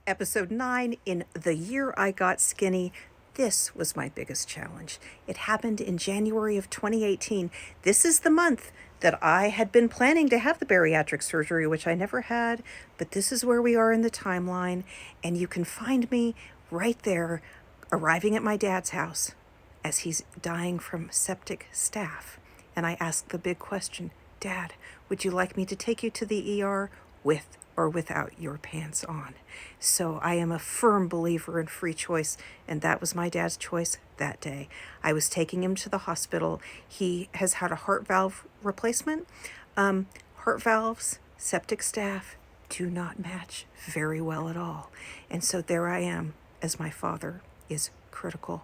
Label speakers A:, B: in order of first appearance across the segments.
A: Episode 9, in the year I got skinny. This was my biggest challenge. It happened in January of 2018. This is the month that I had been planning to have the bariatric surgery, which I never had, but this is where we are in the timeline, and you can find me right there, arriving at my dad's house as he's dying from septic staph. And I asked the big question, Dad, would you like me to take you to the ER with or without your pants on? So I am a firm believer in free choice, and that was my dad's choice that day. I was taking him to the hospital. He has had a heart valve replacement. Heart valves, septic staph do not match very well at all. And so there I am, as my father is critical.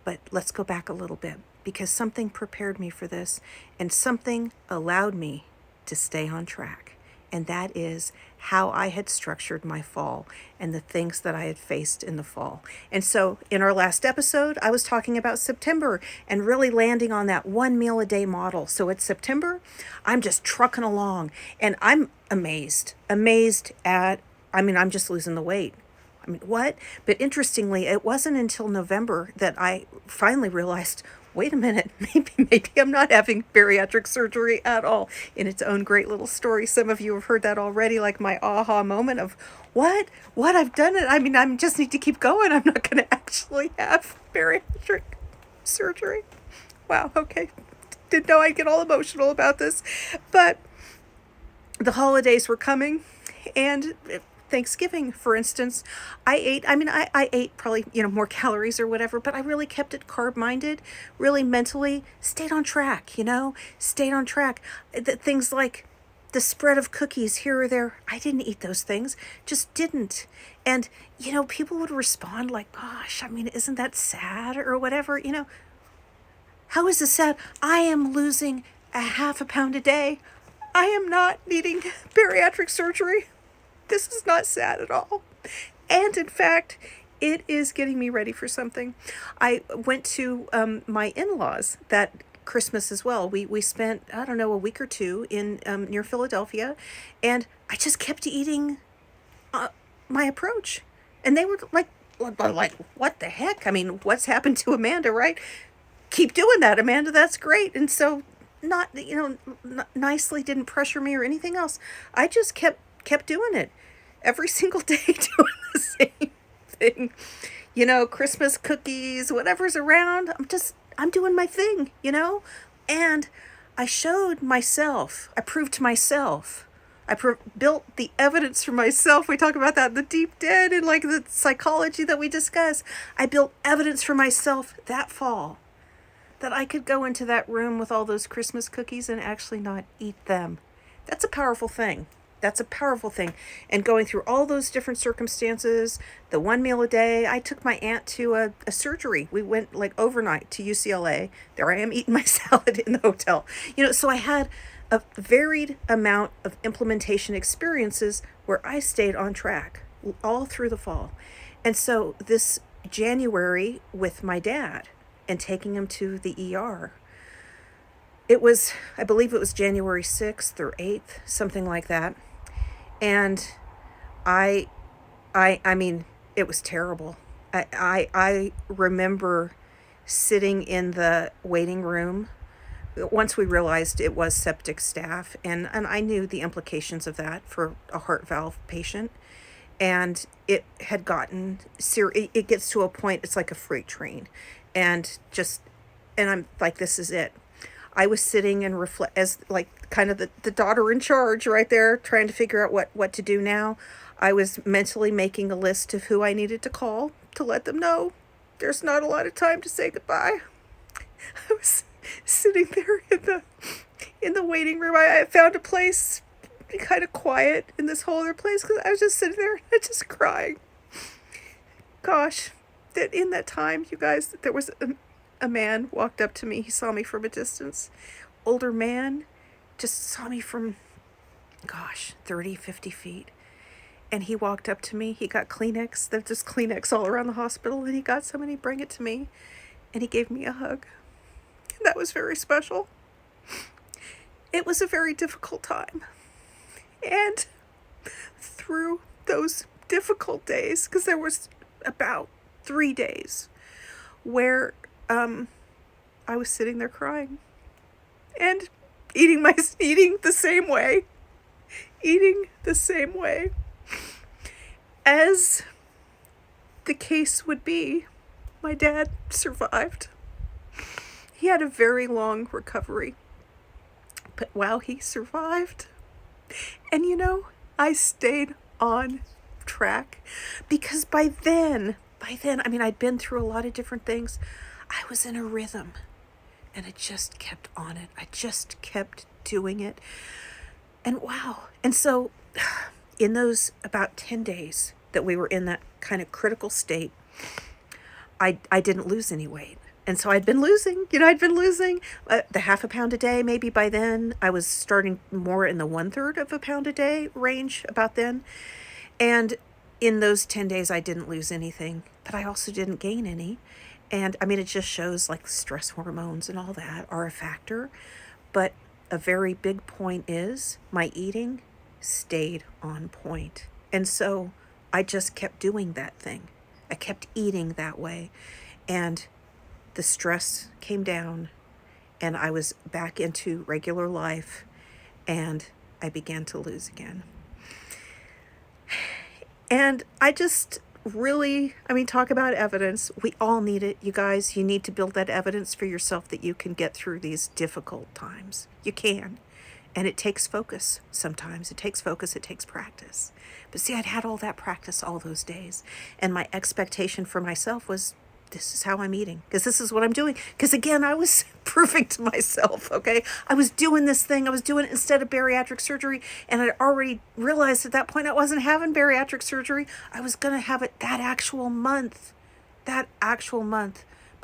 A: But let's go back a little bit, because something prepared me for this, and something allowed me to stay on track. And that is how I had structured my fall and the things that I had faced in the fall. And so in our last episode, I was talking about September and really landing on that 1 meal a day model. So it's September, I'm just trucking along, and I'm amazed at, I'm just losing the weight. What? But interestingly, it wasn't until November that I finally realized, wait a minute, maybe I'm not having bariatric surgery at all. In its own great little story, some of you have heard that already, like my aha moment of, what? I've done it. I just need to keep going. I'm not going to actually have bariatric surgery. Wow, okay. Didn't know I'd get all emotional about this. But the holidays were coming, and Thanksgiving, for instance, I ate probably, more calories or whatever, but I really kept it carb minded, really mentally stayed on track, stayed on track. Things like the spread of cookies here or there, I didn't eat those things, just didn't. And, people would respond like, gosh, isn't that sad or whatever, how is this sad? I am losing a half a pound a day. I am not needing bariatric surgery. This is not sad at all. And in fact, it is getting me ready for something. I went to my in-laws that Christmas as well. We spent, a week or two in near Philadelphia, and I just kept eating my approach. And they were like, what the heck? What's happened to Amanda, right? Keep doing that, Amanda. That's great. And so not, nicely didn't pressure me or anything else. I just kept doing it every single day, doing the same thing. Christmas cookies, whatever's around, I'm doing my thing, and I showed myself, I proved to myself, built the evidence for myself. We talk about that in the deep dead and like the psychology that we discuss. I built evidence for myself that fall that I could go into that room with all those Christmas cookies and actually not eat them. That's a powerful thing. That's a powerful thing. And going through all those different circumstances, the 1 meal a day, I took my aunt to a surgery. We went like overnight to UCLA. There I am eating my salad in the hotel. So I had a varied amount of implementation experiences where I stayed on track all through the fall. And so this January with my dad and taking him to the ER, I believe it was January 6th or 8th, something like that. And it was terrible. I remember sitting in the waiting room once we realized it was septic staph, and I knew the implications of that for a heart valve patient. And it had gotten it gets to a point, it's like a freight train. And I'm like, this is it. I was sitting and reflect as like kind of the daughter in charge right there, trying to figure out what to do now. I was mentally making a list of who I needed to call to let them know there's not a lot of time to say goodbye. I was sitting there in the waiting room. I found a place kind of quiet in this whole other place because I was just sitting there and just crying. Gosh, that in that time, you guys, there was a man walked up to me. He saw me from a distance. Older man, just saw me from, 30, 50 feet. And he walked up to me. He got Kleenex. There's just Kleenex all around the hospital. And he got some and he brought it to me. And he gave me a hug. And that was very special. It was a very difficult time. And through those difficult days, because there was about 3 days where I was sitting there crying and eating the same way, as the case would be. My dad survived. He had a very long recovery, but wow, he survived. And I stayed on track, because by then, I mean, I'd been through a lot of different things. I was in a rhythm, and I just kept on it. I just kept doing it. And wow. And so in those about 10 days that we were in that kind of critical state, I didn't lose any weight. And so I'd been losing the half a pound a day. Maybe by then I was starting more in the 1/3 of a pound a day range about then. And in those 10 days, I didn't lose anything, but I also didn't gain any. And I mean, it just shows like stress hormones and all that are a factor. But a very big point is my eating stayed on point. And so I just kept doing that thing. I kept eating that way. And the stress came down, and I was back into regular life, and I began to lose again. And I just really, talk about evidence. We all need it, you guys. You need to build that evidence for yourself that you can get through these difficult times. You can. And it takes focus sometimes. It takes focus, it takes practice. But see, I'd had all that practice all those days. And my expectation for myself was, this is how I'm eating, because this is what I'm doing. Because again, I was proving to myself, okay? I was doing this thing. I was doing it instead of bariatric surgery. And I'd already realized at that point I wasn't having bariatric surgery. I was going to have it that actual month. But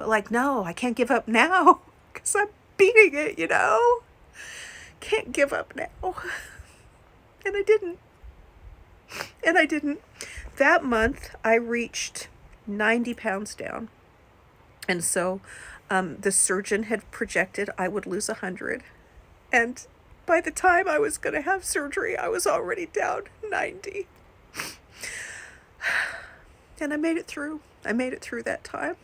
A: like, no, I can't give up now, because I'm beating it, Can't give up now. And I didn't. That month, I reached 90 pounds down. And so the surgeon had projected I would lose 100. And by the time I was going to have surgery, I was already down 90. And I made it through. That time.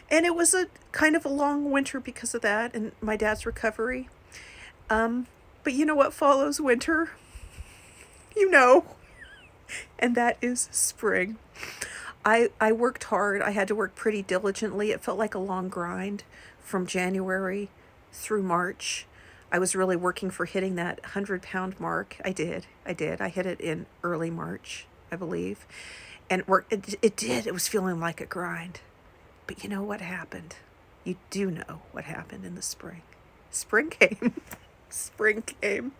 A: And it was a kind of a long winter because of that and my dad's recovery. But you know what follows winter? And that is spring. I worked hard. I had to work pretty diligently. It felt like a long grind from January through March. I was really working for hitting that 100-pound mark. I did. I hit it in early March, I believe. And it did. It was feeling like a grind. But you know what happened? You do know what happened in the spring. Spring came. Spring came.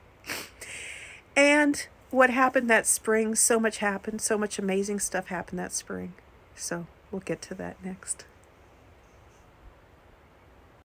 A: And what happened that spring, so much happened. So much amazing stuff happened that spring. So we'll get to that next.